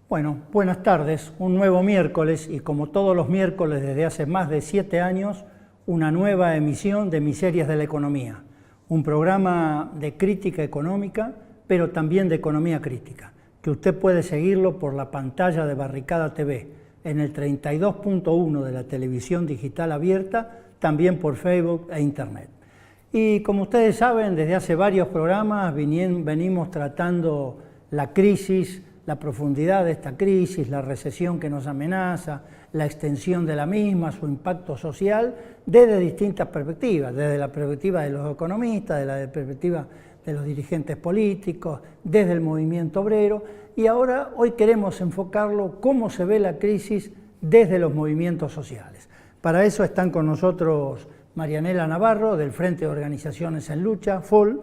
Bueno, buenas tardes, un nuevo miércoles y como todos los miércoles desde hace más de 7 años, una nueva emisión de Miserias de la Economía, un programa de crítica económica, pero también de economía crítica, que usted puede seguirlo por la pantalla de Barricada TV, en el 32.1 de la televisión digital abierta, también por Facebook e Internet. Y como ustedes saben, desde hace varios programas venimos tratando la crisis, la profundidad de esta crisis, la recesión que nos amenaza, la extensión de la misma, su impacto social, desde distintas perspectivas, desde la perspectiva de los economistas, desde la perspectiva de los dirigentes políticos, desde el movimiento obrero, y ahora hoy queremos enfocarlo cómo se ve la crisis desde los movimientos sociales. Para eso están con nosotros Marianela Navarro, del Frente de Organizaciones en Lucha, FOL,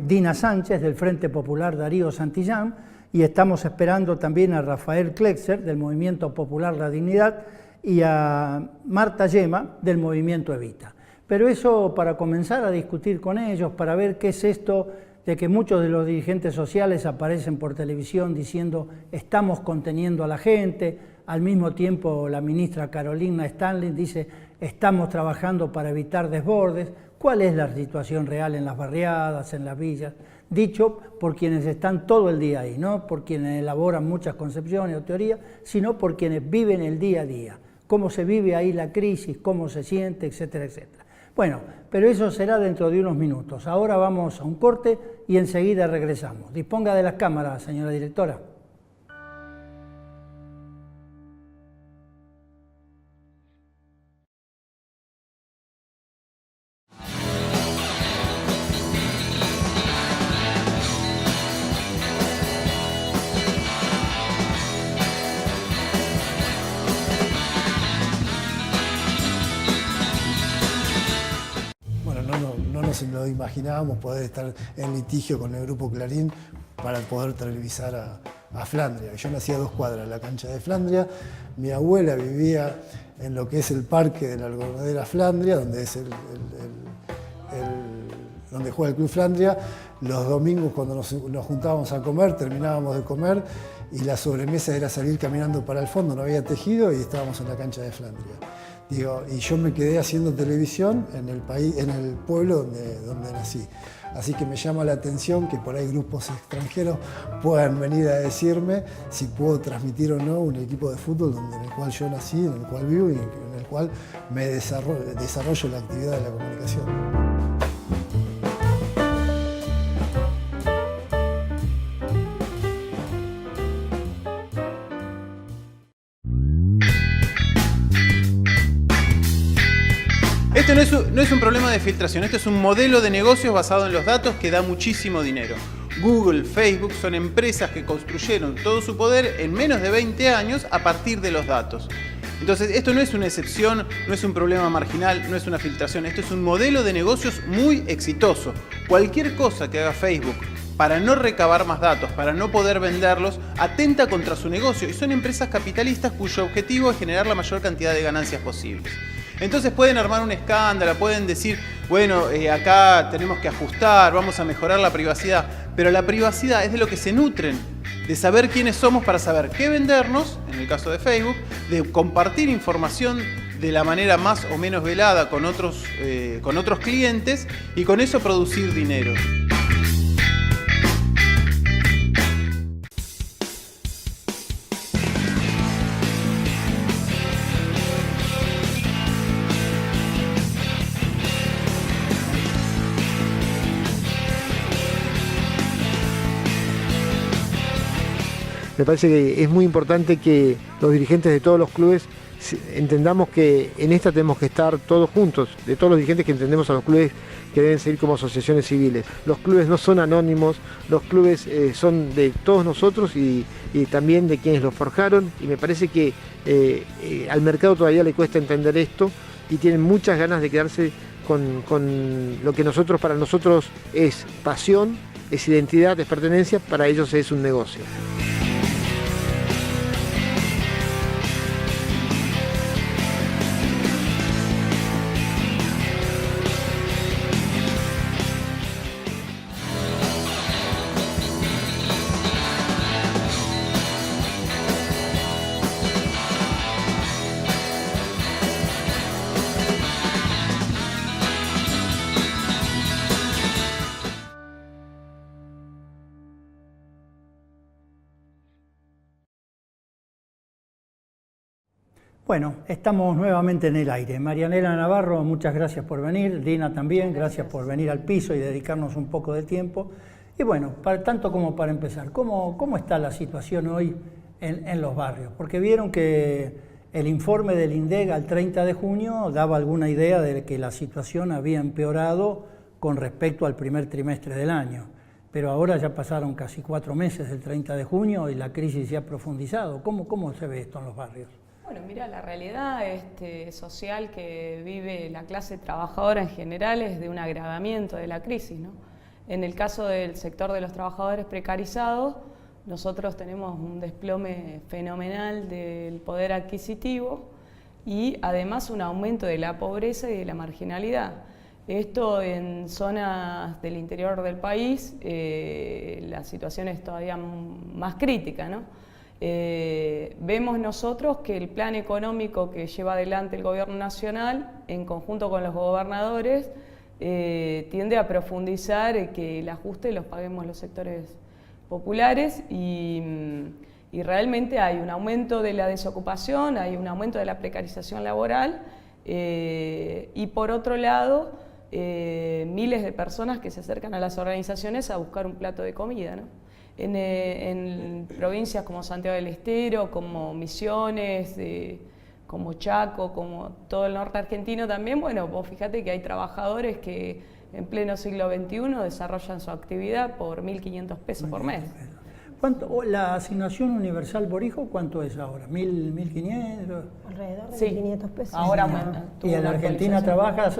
Dina Sánchez, del Frente Popular Darío Santillán, y estamos esperando también a Rafael Klexer, del Movimiento Popular La Dignidad, y a Marta Yema, del Movimiento Evita. Pero eso para comenzar a discutir con ellos, para ver qué es esto de que muchos de los dirigentes sociales aparecen por televisión diciendo estamos conteniendo a la gente, al mismo tiempo la ministra Carolina Stanley dice estamos trabajando para evitar desbordes. ¿Cuál es la situación real en las barriadas, en las villas? Dicho por quienes están todo el día ahí, no por quienes elaboran muchas concepciones o teorías, sino por quienes viven el día a día. Cómo se vive ahí la crisis, cómo se siente, etcétera, etcétera. Bueno, pero eso será dentro de unos minutos. Ahora vamos a un corte y enseguida regresamos. Disponga de las cámaras, señora directora. Lo imaginábamos poder estar en litigio con el Grupo Clarín para poder televisar a Flandria. Yo nací a 2 cuadras de la cancha de Flandria, mi abuela vivía en lo que es el parque de la Algodonera Flandria, donde es donde juega el Club Flandria. Los domingos cuando nos juntábamos a comer, terminábamos de comer y la sobremesa era salir caminando para el fondo, no había tejido y estábamos en la cancha de Flandria. Y yo me quedé haciendo televisión en el país, en el pueblo donde nací. Así que me llama la atención que por ahí grupos extranjeros puedan venir a decirme si puedo transmitir o no un equipo de fútbol en el cual yo nací, en el cual vivo y en el cual me desarrollo la actividad de la comunicación. Esto no es un problema de filtración, esto es un modelo de negocios basado en los datos que da muchísimo dinero. Google, Facebook son empresas que construyeron todo su poder en menos de 20 años a partir de los datos. Entonces, esto no es una excepción, no es un problema marginal, no es una filtración, esto es un modelo de negocios muy exitoso. Cualquier cosa que haga Facebook para no recabar más datos, para no poder venderlos, atenta contra su negocio y son empresas capitalistas cuyo objetivo es generar la mayor cantidad de ganancias posibles. Entonces pueden armar un escándalo, pueden decir, bueno, acá tenemos que ajustar, vamos a mejorar la privacidad, pero la privacidad es de lo que se nutren, de saber quiénes somos para saber qué vendernos, en el caso de Facebook, de compartir información de la manera más o menos velada con otros clientes y con eso producir dinero. Me parece que es muy importante que los dirigentes de todos los clubes entendamos que en esta tenemos que estar todos juntos, de todos los dirigentes que entendemos a los clubes que deben seguir como asociaciones civiles. Los clubes no son anónimos, los clubes son de todos nosotros y también de quienes los forjaron, y me parece que al mercado todavía le cuesta entender esto y tienen muchas ganas de quedarse con lo que para nosotros es pasión, es identidad, es pertenencia, para ellos es un negocio. Bueno, estamos nuevamente en el aire. Marianela Navarro, muchas gracias por venir. Dina también, gracias por venir al piso y dedicarnos un poco de tiempo. Y bueno, tanto como para empezar, ¿cómo está la situación hoy en los barrios? Porque vieron que el informe del INDEC al 30 de junio daba alguna idea de que la situación había empeorado con respecto al primer trimestre del año. Pero ahora ya pasaron casi 4 meses del 30 de junio y la crisis se ha profundizado. ¿Cómo se ve esto en los barrios? Bueno, mira, la realidad social que vive la clase trabajadora en general es de un agravamiento de la crisis, ¿no? En el caso del sector de los trabajadores precarizados, nosotros tenemos un desplome fenomenal del poder adquisitivo y además un aumento de la pobreza y de la marginalidad. Esto en zonas del interior del país, la situación es todavía más crítica, ¿no? Vemos nosotros que el plan económico que lleva adelante el gobierno nacional, en conjunto con los gobernadores, tiende a profundizar que el ajuste los paguemos los sectores populares y realmente hay un aumento de la desocupación, hay un aumento de la precarización laboral y por otro lado miles de personas que se acercan a las organizaciones a buscar un plato de comida, ¿no? En provincias como Santiago del Estero, como Misiones, como Chaco, como todo el norte argentino también, bueno, vos fíjate que hay trabajadores que en pleno siglo XXI desarrollan su actividad por 1.500 pesos por mes. ¿Cuánto, la asignación universal por hijo, cuánto es ahora? ¿1.500? Alrededor de Sí. 1.500 pesos. Ahora ¿Y en la Argentina trabajas?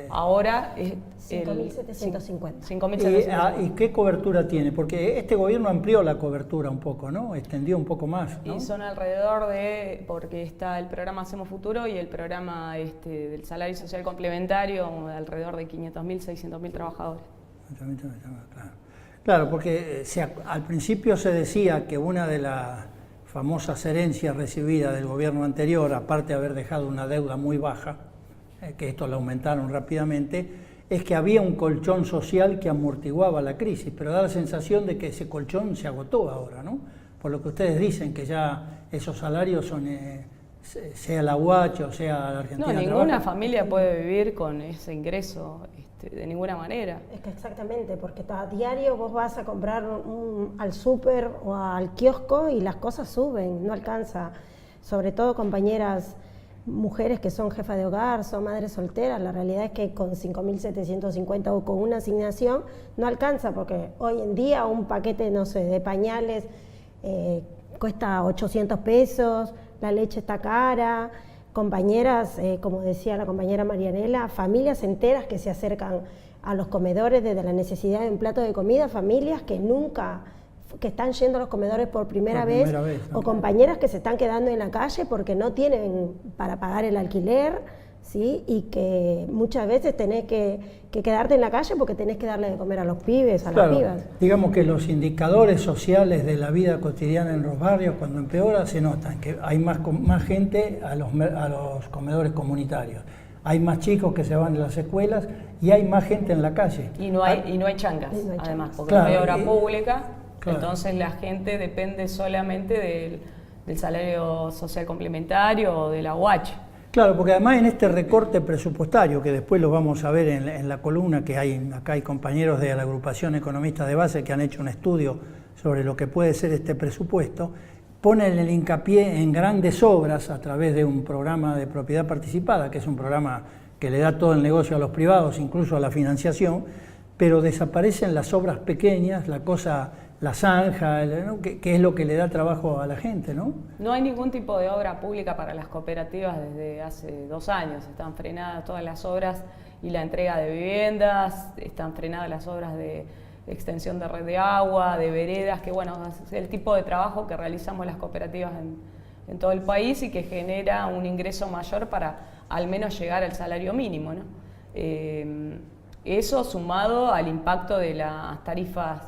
Ahora es 5.750. 5.750. ¿Y qué cobertura tiene? Porque este gobierno amplió la cobertura un poco, ¿no? Extendió un poco más, ¿no? Y son alrededor de, porque está el programa Hacemos Futuro y el programa del salario social complementario, alrededor de 500.000, 600.000 trabajadores. Claro, porque al principio se decía que una de las famosas herencias recibidas del gobierno anterior, aparte de haber dejado una deuda muy baja, que esto la aumentaron rápidamente, es que había un colchón social que amortiguaba la crisis, pero da la sensación de que ese colchón se agotó ahora, ¿no? Por lo que ustedes dicen, que ya esos salarios son, sea la UH o sea la Argentina. No, ninguna familia puede vivir con ese ingreso de ninguna manera. Es que exactamente, porque a diario vos vas a comprar al súper o al kiosco y las cosas suben, no alcanza. Sobre todo compañeras mujeres que son jefas de hogar, son madres solteras, la realidad es que con 5.750 o con una asignación no alcanza, porque hoy en día un paquete, no sé, de pañales cuesta 800 pesos, la leche está cara, compañeras, como decía la compañera Marianela, familias enteras que se acercan a los comedores desde la necesidad de un plato de comida, familias que están yendo a los comedores por primera vez, ¿no? O compañeras que se están quedando en la calle porque no tienen para pagar el alquiler, ¿sí? Y que muchas veces tenés que quedarte en la calle porque tenés que darle de comer a los pibes, a las pibas. Digamos que los indicadores sociales de la vida cotidiana en los barrios, cuando empeora, se notan que hay más gente a los comedores comunitarios. Hay más chicos que se van de las escuelas y hay más gente en la calle. Y no hay changas, además, porque no hay obra pública. Claro. Entonces la gente depende solamente del salario social complementario o de la UH. Claro, porque además en este recorte presupuestario, que después lo vamos a ver en la columna, que acá hay compañeros de la agrupación Economistas de Base que han hecho un estudio sobre lo que puede ser este presupuesto, ponen el hincapié en grandes obras a través de un programa de propiedad participada, que es un programa que le da todo el negocio a los privados, incluso a la financiación, pero desaparecen las obras pequeñas, la zanja, ¿no? que es lo que le da trabajo a la gente, ¿no? No hay ningún tipo de obra pública para las cooperativas desde hace 2 años. Están frenadas todas las obras y la entrega de viviendas, están frenadas las obras de extensión de red de agua, de veredas, que bueno, es el tipo de trabajo que realizamos las cooperativas en todo el país y que genera un ingreso mayor para al menos llegar al salario mínimo, ¿no? Eso sumado al impacto de las tarifas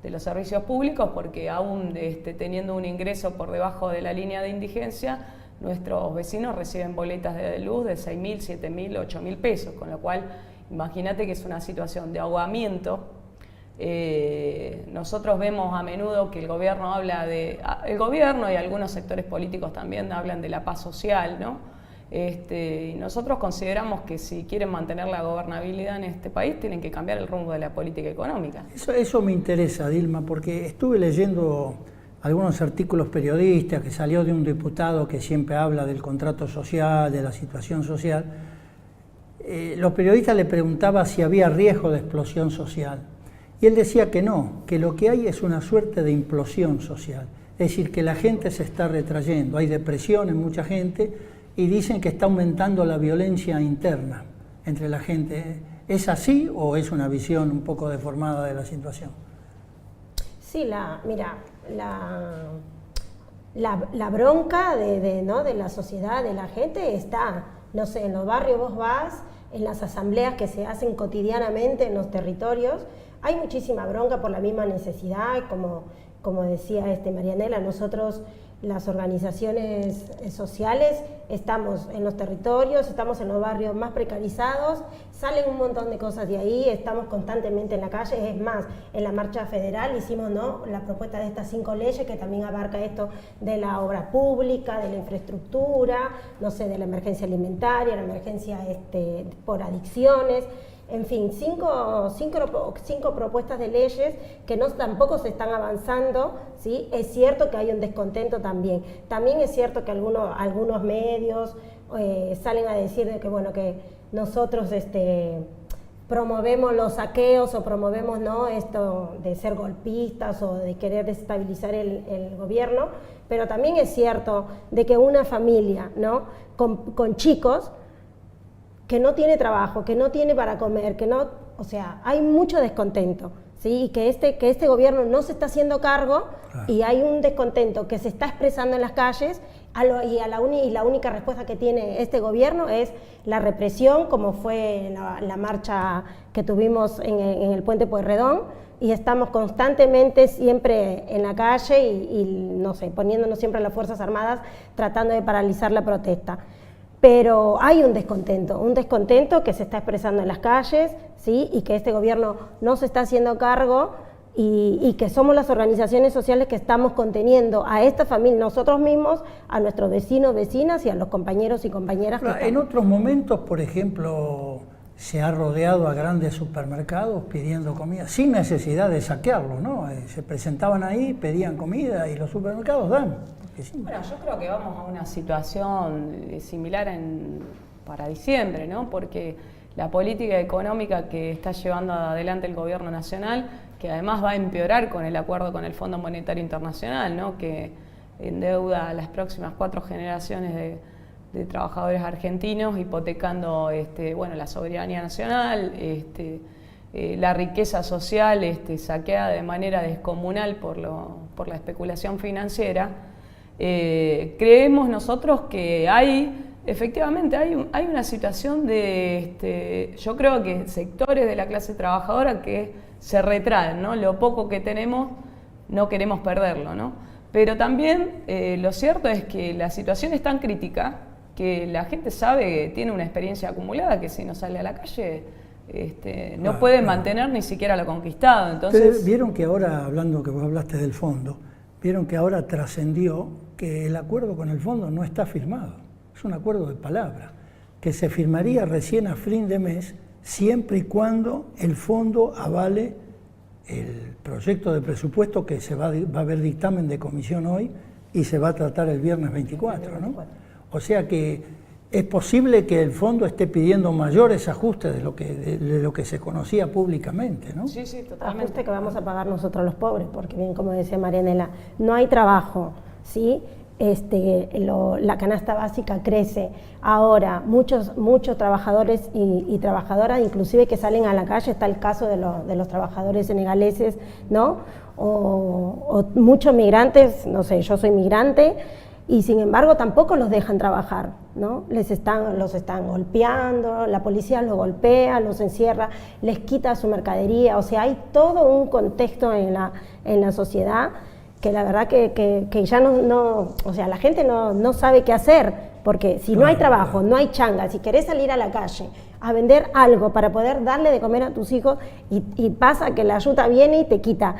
de los servicios públicos, porque aún teniendo un ingreso por debajo de la línea de indigencia, nuestros vecinos reciben boletas de luz de 6.000, 7.000, 8.000 pesos, con lo cual imagínate que es una situación de ahogamiento Nosotros vemos a menudo que el gobierno y algunos sectores políticos también hablan de la paz social, ¿no? Y nosotros consideramos que si quieren mantener la gobernabilidad en este país tienen que cambiar el rumbo de la política económica. Eso me interesa, Dilma, porque estuve leyendo algunos artículos periodistas que salió de un diputado que siempre habla del contrato social, de la situación social. Los periodistas le preguntaban si había riesgo de explosión social. Y él decía que no, que lo que hay es una suerte de implosión social. Es decir, que la gente se está retrayendo, hay depresión en mucha gente y dicen que está aumentando la violencia interna entre la gente. ¿Es así o es una visión un poco deformada de la situación? Sí, mira, la bronca de la sociedad, de la gente está, no sé, en los barrios vos vas, en las asambleas que se hacen cotidianamente en los territorios, hay muchísima bronca por la misma necesidad, como decía Marianela, nosotros las organizaciones sociales estamos en los territorios, estamos en los barrios más precarizados, salen un montón de cosas de ahí, estamos constantemente en la calle, es más, en la marcha federal hicimos la propuesta de estas 5 leyes que también abarca esto de la obra pública, de la infraestructura, no sé, de la emergencia alimentaria, la emergencia por adicciones. En fin, cinco propuestas de leyes que tampoco se están avanzando, ¿sí? Es cierto que hay un descontento también. También es cierto que algunos medios salen a decir de que nosotros promovemos los saqueos o promovemos esto de ser golpistas o de querer desestabilizar el gobierno, pero también es cierto de que una familia, ¿no? con chicos que no tiene trabajo, que no tiene para comer, o sea, hay mucho descontento, ¿sí? Y que este gobierno no se está haciendo cargo, y hay un descontento que se está expresando en las calles, y la única respuesta que tiene este gobierno es la represión, como fue la marcha que tuvimos en el Puente Pueyrredón, y estamos constantemente siempre en la calle y no sé, poniéndonos siempre a las Fuerzas Armadas tratando de paralizar la protesta. Pero hay un descontento que se está expresando en las calles, ¿sí? Y que este gobierno no se está haciendo cargo y que somos las organizaciones sociales que estamos conteniendo a esta familia, nosotros mismos, a nuestros vecinos, vecinas y a los compañeros y compañeras. En otros momentos, por ejemplo, se ha rodeado a grandes supermercados pidiendo comida, sin necesidad de saquearlos, ¿no? Se presentaban ahí, pedían comida y los supermercados dan. Bueno, yo creo que vamos a una situación similar para diciembre, ¿no? Porque la política económica que está llevando adelante el gobierno nacional, que además va a empeorar con el acuerdo con el Fondo Monetario Internacional, ¿no? Que endeuda a las próximas 4 generaciones de trabajadores argentinos, hipotecando la soberanía nacional, la riqueza social saqueada de manera descomunal por la especulación financiera. Creemos nosotros que efectivamente hay una situación yo creo que sectores de la clase trabajadora que se retraen, ¿no? Lo poco que tenemos no queremos perderlo, ¿no? Pero también lo cierto es que la situación es tan crítica que la gente sabe que tiene una experiencia acumulada, que si no sale a la calle no puede mantener ni siquiera lo conquistado. Entonces, ustedes vieron que ahora, hablando que vos hablaste del fondo, vieron que ahora trascendió que el acuerdo con el fondo no está firmado, es un acuerdo de palabra, que se firmaría recién a fin de mes, siempre y cuando el fondo avale el proyecto de presupuesto que va a haber dictamen de comisión hoy y se va a tratar el viernes 24, ¿no? O sea que es posible que el fondo esté pidiendo mayores ajustes de lo que se conocía públicamente, ¿no? Sí, totalmente. Ajuste que vamos a pagar nosotros los pobres, porque bien, como decía Marianela, no hay trabajo, ¿sí? La canasta básica crece. Ahora, muchos trabajadores y trabajadoras, inclusive que salen a la calle, está el caso de los trabajadores senegaleses, ¿no? O muchos migrantes, no sé, yo soy migrante, y sin embargo tampoco los dejan trabajar, ¿no? Los están golpeando, la policía los golpea, los encierra, les quita su mercadería, o sea, hay todo un contexto en la sociedad que la verdad que ya o sea, la gente no sabe qué hacer, porque si no hay trabajo, no hay changa, si querés salir a la calle a vender algo para poder darle de comer a tus hijos y pasa que la ayuda viene y te quita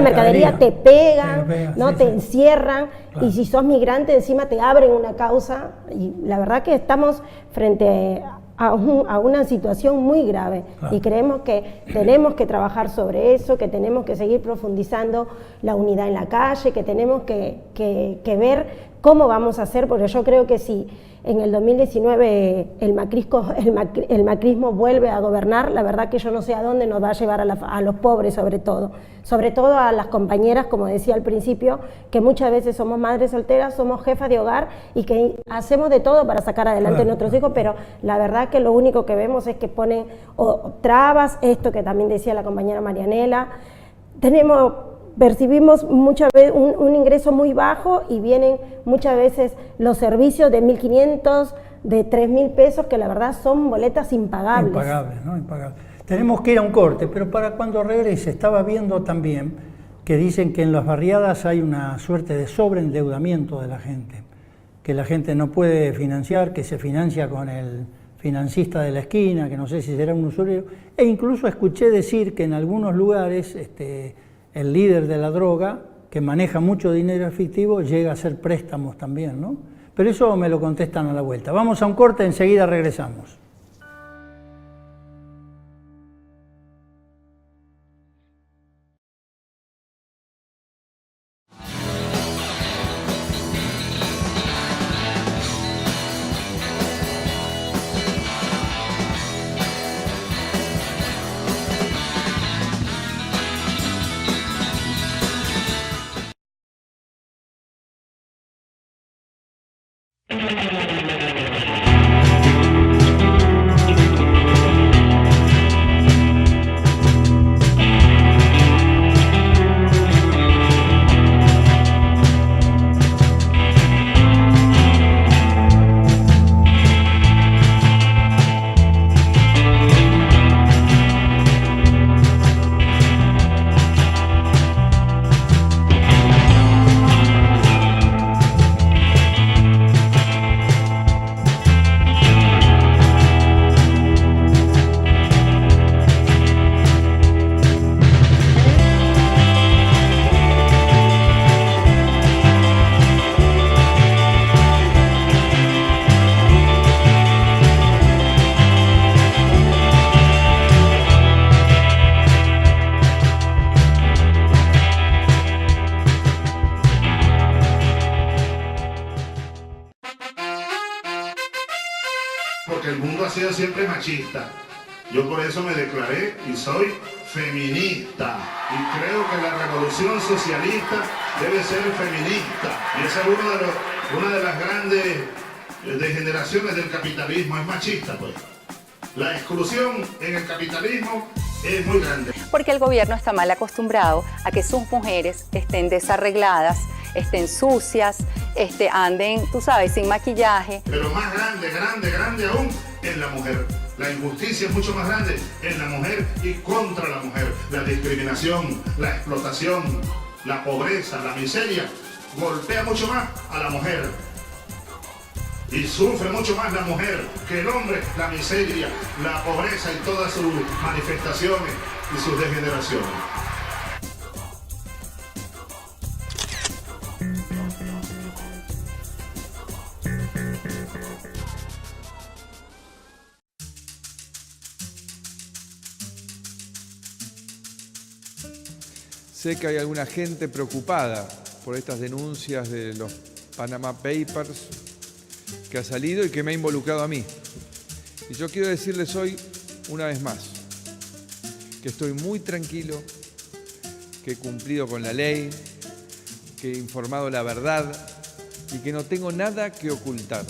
mercadería, te pegan, ¿no? Te encierran, claro. Y si sos migrante encima te abren una causa, y la verdad que estamos frente a una situación muy grave, claro. Y creemos que tenemos que trabajar sobre eso, que tenemos que seguir profundizando la unidad en la calle, que tenemos que ver cómo vamos a hacer, porque yo creo que si en el 2019 el macrismo vuelve a gobernar, la verdad que yo no sé a dónde nos va a llevar a los pobres sobre todo a las compañeras, como decía al principio, que muchas veces somos madres solteras, somos jefas de hogar y que hacemos de todo para sacar adelante a nuestros hijos, pero la verdad que lo único que vemos es que ponen trabas, esto que también decía la compañera Marianela, percibimos muchas veces un ingreso muy bajo y vienen muchas veces los servicios de 1.500, de 3.000 pesos, que la verdad son boletas impagables. Impagables, ¿no? Impagables. Tenemos que ir a un corte, pero para cuando regrese, estaba viendo también que dicen que en las barriadas hay una suerte de sobreendeudamiento de la gente, que la gente no puede financiar, que se financia con el financista de la esquina, que no sé si será un usuario, e incluso escuché decir que en algunos lugares el líder de la droga, que maneja mucho dinero efectivo, llega a hacer préstamos también, ¿no? Pero eso me lo contestan a la vuelta. Vamos a un corte, enseguida regresamos. Porque el mundo ha sido siempre machista. Yo por eso me declaré y soy feminista. Y creo que la revolución socialista debe ser feminista. Y esa es una de las grandes degeneraciones del capitalismo, es machista, pues. La exclusión en el capitalismo es muy grande. Porque el gobierno está mal acostumbrado a que sus mujeres estén desarregladas, estén sucias, anden, tú sabes, sin maquillaje. Pero más grande aún en la mujer. La injusticia es mucho más grande en la mujer y contra la mujer. La discriminación, la explotación, la pobreza, la miseria, golpea mucho más a la mujer. Y sufre mucho más la mujer que el hombre, la miseria, la pobreza y todas sus manifestaciones y sus degeneraciones. Sé que hay alguna gente preocupada por estas denuncias de los Panama Papers que ha salido y que me ha involucrado a mí. Y yo quiero decirles hoy, una vez más, que estoy muy tranquilo, que he cumplido con la ley, que he informado la verdad y que no tengo nada que ocultar.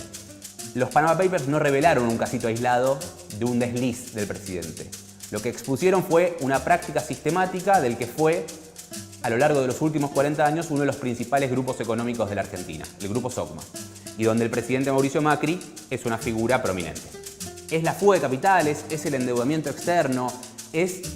Los Panama Papers no revelaron un casito aislado de un desliz del presidente. Lo que expusieron fue una práctica sistemática del que fue, a lo largo de los últimos 40 años, uno de los principales grupos económicos de la Argentina, el Grupo Socma, y donde el presidente Mauricio Macri es una figura prominente. Es la fuga de capitales, es el endeudamiento externo,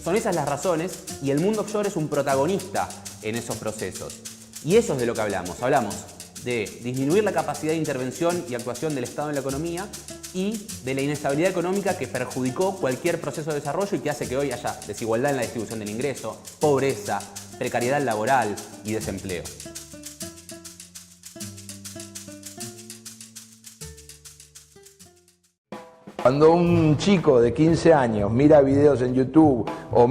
son esas las razones, y el mundo offshore es un protagonista en esos procesos. Y eso es de lo que hablamos. Hablamos de disminuir la capacidad de intervención y actuación del Estado en la economía y de la inestabilidad económica que perjudicó cualquier proceso de desarrollo y que hace que hoy haya desigualdad en la distribución del ingreso, pobreza, precariedad laboral y desempleo. Cuando un chico de 15 años mira videos en YouTube o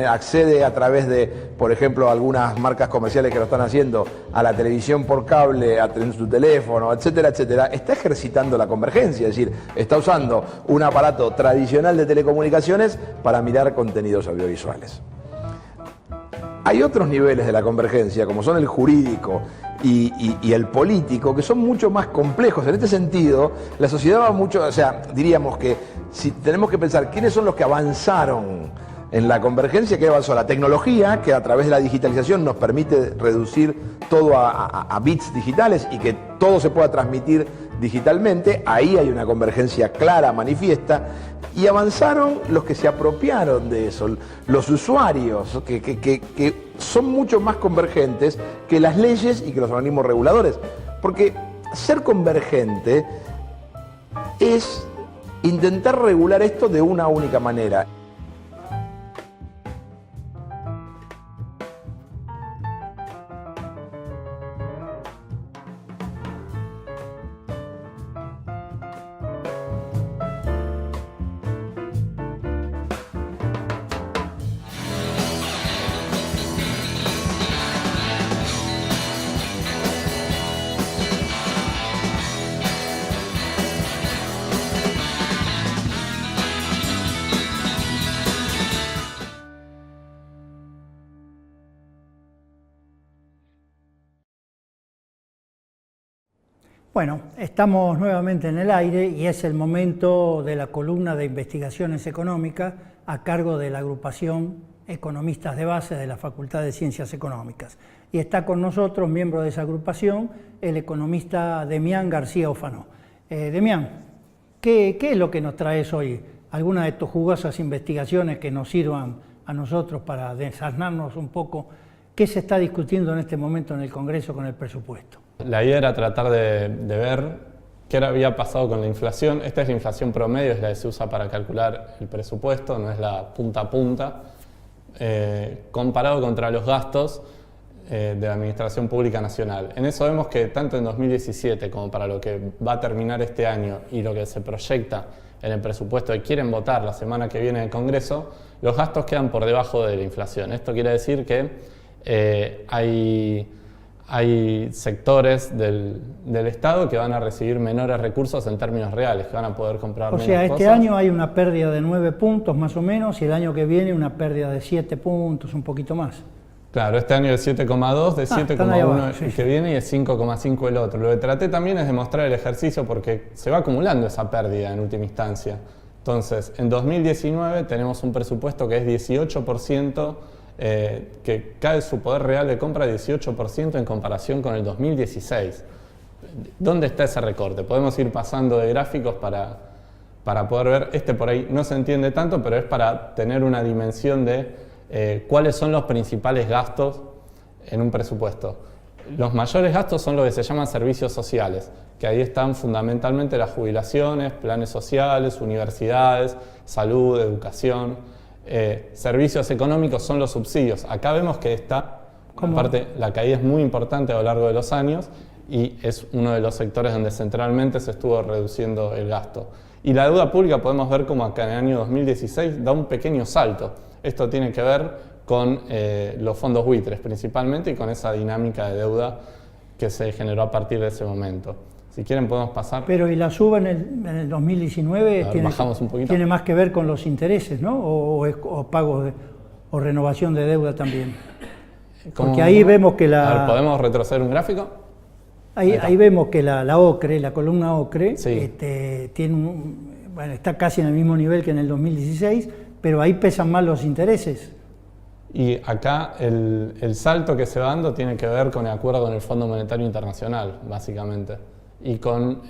accede a través de, por ejemplo, algunas marcas comerciales que lo están haciendo, a la televisión por cable, en su teléfono, etcétera, etcétera, está ejercitando la convergencia, es decir, está usando un aparato tradicional de telecomunicaciones para mirar contenidos audiovisuales. Hay otros niveles de la convergencia, como son el jurídico y el político, que son mucho más complejos. En este sentido, la sociedad va mucho, o sea, diríamos que si tenemos que pensar quiénes son los que avanzaron en la convergencia, que avanzó la tecnología, que a través de la digitalización nos permite reducir todo a bits digitales y que todo se pueda transmitir digitalmente. Ahí hay una convergencia clara, manifiesta. Y avanzaron los que se apropiaron de eso, los usuarios, que son mucho más convergentes que las leyes y que los organismos reguladores. Porque ser convergente es intentar regular esto de una única manera. Bueno, estamos nuevamente en el aire y es el momento de la columna de investigaciones económicas a cargo de la agrupación Economistas de Base de la Facultad de Ciencias Económicas. Y está con nosotros, miembro de esa agrupación, el economista Demián García Ofano. Demián, ¿qué es lo que nos traes hoy? ¿Alguna de tus jugosas investigaciones que nos sirvan a nosotros para desasnarnos un poco qué se está discutiendo en este momento en el Congreso con el presupuesto? La idea era tratar de ver qué había pasado con la inflación. Esta es la inflación promedio, es la que se usa para calcular el presupuesto, no es la punta a punta, comparado contra los gastos de la Administración Pública Nacional. En eso vemos que tanto en 2017 como para lo que va a terminar este año y lo que se proyecta en el presupuesto que quieren votar la semana que viene en el Congreso, los gastos quedan por debajo de la inflación. Esto quiere decir que hay sectores del Estado que van a recibir menores recursos en términos reales, que van a poder comprar menos cosas. O sea, este año hay una pérdida de 9 puntos más o menos y el año que viene una pérdida de 7 puntos, un poquito más. Claro, este año es 7,2, de 7,1 el que viene y es 5,5 el otro. Lo que traté también es demostrar el ejercicio porque se va acumulando esa pérdida en última instancia. Entonces, en 2019 tenemos un presupuesto que es 18%, que cae su poder real de compra 18% en comparación con el 2016. ¿Dónde está ese recorte? Podemos ir pasando de gráficos para poder ver, por ahí no se entiende tanto, pero es para tener una dimensión de cuáles son los principales gastos en un presupuesto. Los mayores gastos son los que se llaman servicios sociales, que ahí están fundamentalmente las jubilaciones, planes sociales, universidades, salud, educación. Servicios económicos son los subsidios. Acá vemos que aparte, la caída es muy importante a lo largo de los años y es uno de los sectores donde centralmente se estuvo reduciendo el gasto. Y la deuda pública podemos ver como acá en el año 2016 da un pequeño salto. Esto tiene que ver con los fondos buitres principalmente y con esa dinámica de deuda que se generó a partir de ese momento. Si quieren podemos pasar. Pero y la suba en el 2019 tiene más que ver con los intereses, ¿no? O pagos o renovación de deuda también. Porque ahí vemos que A ver, ¿podemos retroceder un gráfico? Ahí vemos que la OCRE, la columna OCRE, sí. Está casi en el mismo nivel que en el 2016, pero ahí pesan más los intereses. Y acá el salto que se va dando tiene que ver con el acuerdo con el Fondo Monetario Internacional, básicamente. Y con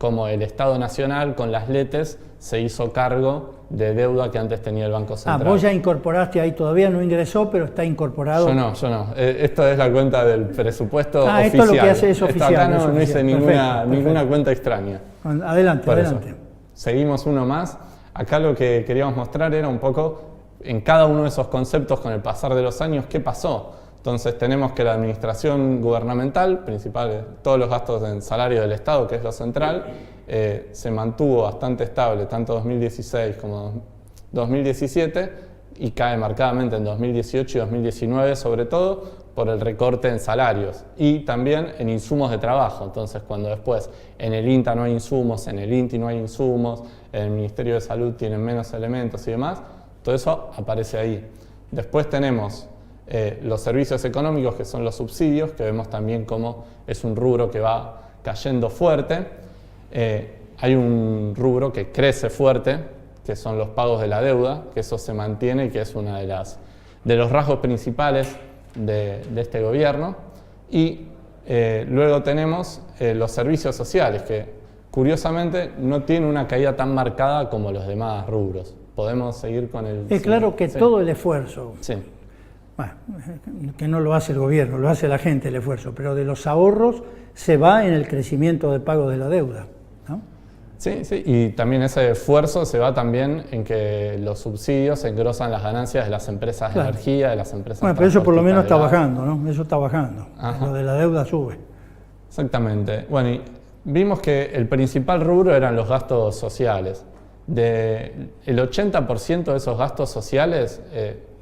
cómo el Estado Nacional con las LETES se hizo cargo de deuda que antes tenía el Banco Central. Vos ya incorporaste ahí, todavía no ingresó, pero está incorporado. Yo no. Esto es la cuenta del presupuesto oficial. Esto es lo que hace es oficial. Acá no oficial. hice ninguna cuenta extraña. Adelante. Seguimos uno más. Acá lo que queríamos mostrar era un poco en cada uno de esos conceptos con el pasar de los años, ¿qué pasó? Entonces tenemos que la administración gubernamental, principal, todos los gastos en salario del Estado, que es lo central, se mantuvo bastante estable, tanto 2016 como 2017, y cae marcadamente en 2018 y 2019, sobre todo por el recorte en salarios y también en insumos de trabajo. Entonces, cuando después en el INTA no hay insumos, en el INTI no hay insumos, en el Ministerio de Salud tienen menos elementos y demás, todo eso aparece ahí. Después tenemos los servicios económicos, que son los subsidios, que vemos también cómo es un rubro que va cayendo fuerte. Hay un rubro que crece fuerte, que son los pagos de la deuda, que eso se mantiene y que es uno de los rasgos principales de este gobierno. Y luego tenemos los servicios sociales, que curiosamente no tienen una caída tan marcada como los demás rubros. Podemos seguir con el... Es claro que todo el esfuerzo... Sí. Bueno, que no lo hace el gobierno, lo hace la gente el esfuerzo, pero de los ahorros se va en el crecimiento de pago de la deuda, ¿no? Sí, y también ese esfuerzo se va también en que los subsidios engrosan las ganancias de las empresas de energía, de las empresas... Bueno, pero eso por lo menos está bajando, ¿no? Eso está bajando. Ajá. Lo de la deuda sube. Exactamente. Bueno, y vimos que el principal rubro eran los gastos sociales. El 80% de esos gastos sociales...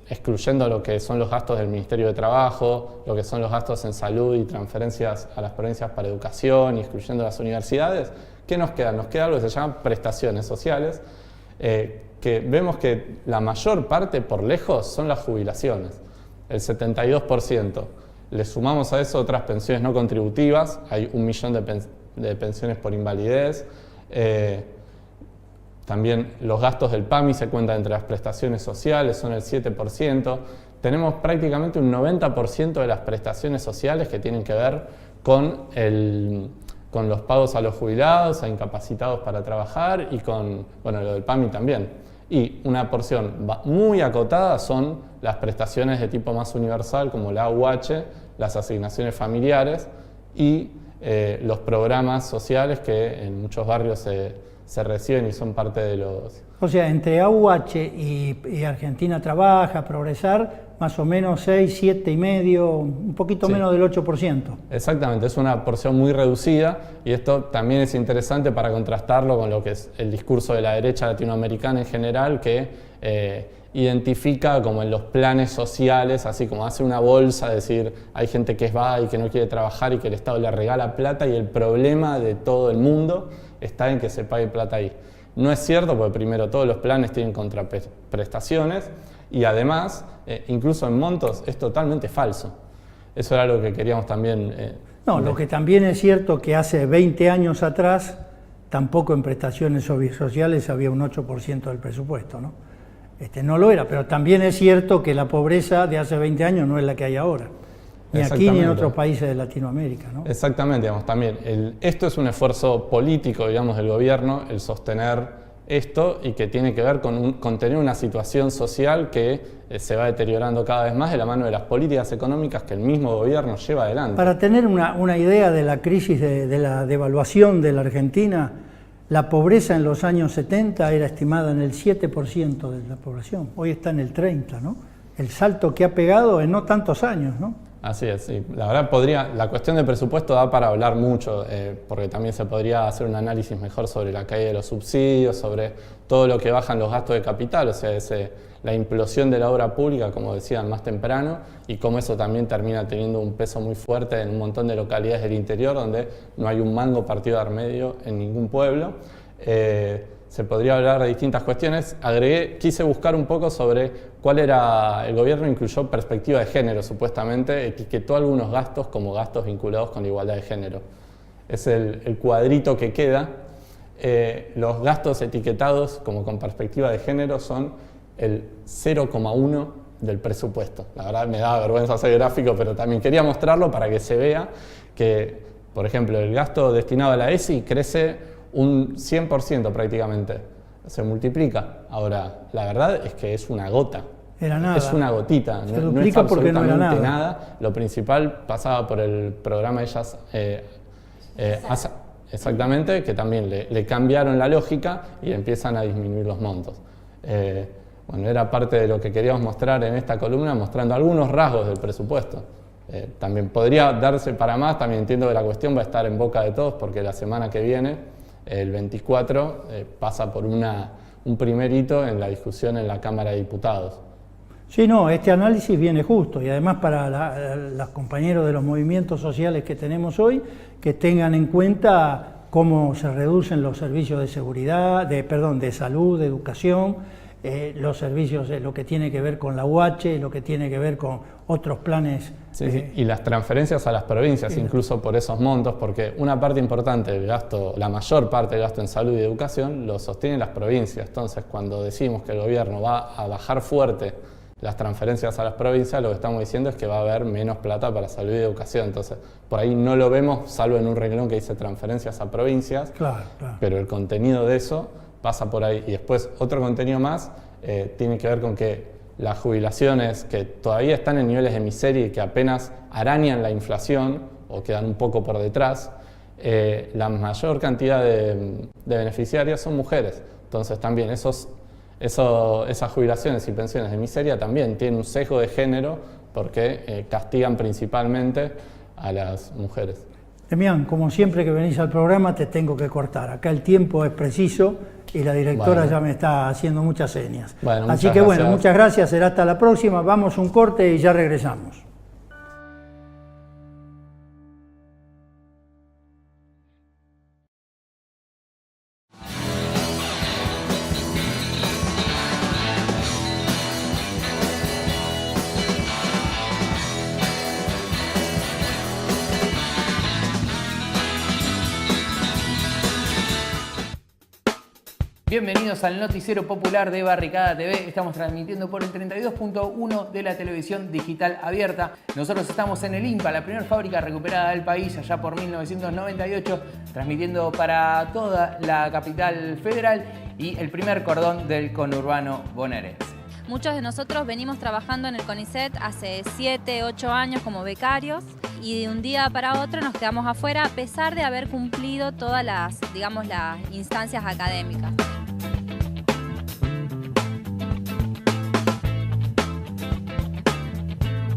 excluyendo lo que son los gastos del Ministerio de Trabajo, lo que son los gastos en salud y transferencias a las provincias para educación y excluyendo las universidades, ¿qué nos queda? Nos queda algo que se llama prestaciones sociales, que vemos que la mayor parte, por lejos, son las jubilaciones, el 72%. Le sumamos a eso otras pensiones no contributivas, hay 1 millón de pensiones por invalidez, también los gastos del PAMI se cuentan entre las prestaciones sociales, son el 7%. Tenemos prácticamente un 90% de las prestaciones sociales que tienen que ver con los pagos a los jubilados, a incapacitados para trabajar y con, bueno, lo del PAMI también. Y una porción muy acotada son las prestaciones de tipo más universal, como la AUH, las asignaciones familiares y los programas sociales que en muchos barrios se reciben y son parte de los... O sea, entre AUH y Argentina Trabaja, Progresar, más o menos 6, 7 y medio, un poquito menos del 8%. Exactamente, es una porción muy reducida y esto también es interesante para contrastarlo con lo que es el discurso de la derecha latinoamericana en general, que identifica como en los planes sociales, así como hace una bolsa, decir, hay gente que va y que no quiere trabajar y que el Estado le regala plata y el problema de todo el mundo está en que se pague plata ahí. No es cierto, porque primero todos los planes tienen contraprestaciones y además, incluso en montos, es totalmente falso. Eso era algo que queríamos también... lo que también es cierto que hace 20 años atrás, tampoco en prestaciones sociales había un 8% del presupuesto, ¿no? No lo era, pero también es cierto que la pobreza de hace 20 años no es la que hay ahora. Ni aquí ni en otros países de Latinoamérica, ¿no? Exactamente, digamos, también. Esto es un esfuerzo político, digamos, del gobierno, el sostener esto y que tiene que ver con tener una situación social que se va deteriorando cada vez más de la mano de las políticas económicas que el mismo gobierno lleva adelante. Para tener una idea de la crisis de la devaluación de la Argentina, la pobreza en los años 70 era estimada en el 7% de la población, hoy está en el 30%, ¿no? El salto que ha pegado en no tantos años, ¿no? Así es, sí. La verdad la cuestión del presupuesto da para hablar mucho, porque también se podría hacer un análisis mejor sobre la caída de los subsidios, sobre todo lo que bajan los gastos de capital, o sea, la implosión de la obra pública, como decían más temprano, y cómo eso también termina teniendo un peso muy fuerte en un montón de localidades del interior, donde no hay un mango partido al medio en ningún pueblo. Se podría hablar de distintas cuestiones. Quise buscar un poco sobre cuál era... El gobierno incluyó perspectiva de género, supuestamente, etiquetó algunos gastos como gastos vinculados con la igualdad de género. Es el cuadrito que queda. Los gastos etiquetados como con perspectiva de género son el 0,1 del presupuesto. La verdad me da vergüenza hacer gráfico, pero también quería mostrarlo para que se vea que, por ejemplo, el gasto destinado a la ESI crece un 100% prácticamente. Se multiplica. Ahora, la verdad es que es una gota. Era nada. Es una gotita, Se no es duplica porque no era absolutamente nada. Lo principal pasaba por el programa Ellas exactamente, que también le cambiaron la lógica y empiezan a disminuir los montos. Bueno, era parte de lo que queríamos mostrar en esta columna, mostrando algunos rasgos del presupuesto. También podría darse para más, también entiendo que la cuestión va a estar en boca de todos, porque la semana que viene, el 24, pasa por un primer hito en la discusión en la Cámara de Diputados. Sí, no, este análisis viene justo y además para los compañeros de los movimientos sociales que tenemos hoy, que tengan en cuenta cómo se reducen los servicios de seguridad, de salud, de educación, los servicios, lo que tiene que ver con la UH, lo que tiene que ver con otros planes. Sí, y las transferencias a las provincias, incluso por esos montos, porque una parte importante del gasto, la mayor parte del gasto en salud y educación, lo sostienen las provincias. Entonces, cuando decimos que el gobierno va a bajar fuerte las transferencias a las provincias, lo que estamos diciendo es que va a haber menos plata para salud y educación. Entonces, por ahí no lo vemos, salvo en un renglón que dice transferencias a provincias, claro. Pero el contenido de eso pasa por ahí. Y después, otro contenido más tiene que ver con que las jubilaciones que todavía están en niveles de miseria y que apenas arañan la inflación o quedan un poco por detrás, la mayor cantidad de beneficiarias son mujeres. Entonces, también esas jubilaciones y pensiones de miseria también tienen un sesgo de género porque castigan principalmente a las mujeres. Demián, como siempre que venís al programa te tengo que cortar. Acá el tiempo es preciso y la directora ya me está haciendo muchas señas. Bueno, así que bueno, muchas gracias, será hasta la próxima. Vamos a un corte y ya regresamos. Bienvenidos al noticiero popular de Barricada TV. Estamos transmitiendo por el 32.1 de la televisión digital abierta. Nosotros estamos en el INPA, la primera fábrica recuperada del país, allá por 1998, transmitiendo para toda la capital federal y el primer cordón del conurbano bonaerense. Muchos de nosotros venimos trabajando en el CONICET hace 7, 8 años como becarios y de un día para otro nos quedamos afuera a pesar de haber cumplido todas las instancias académicas.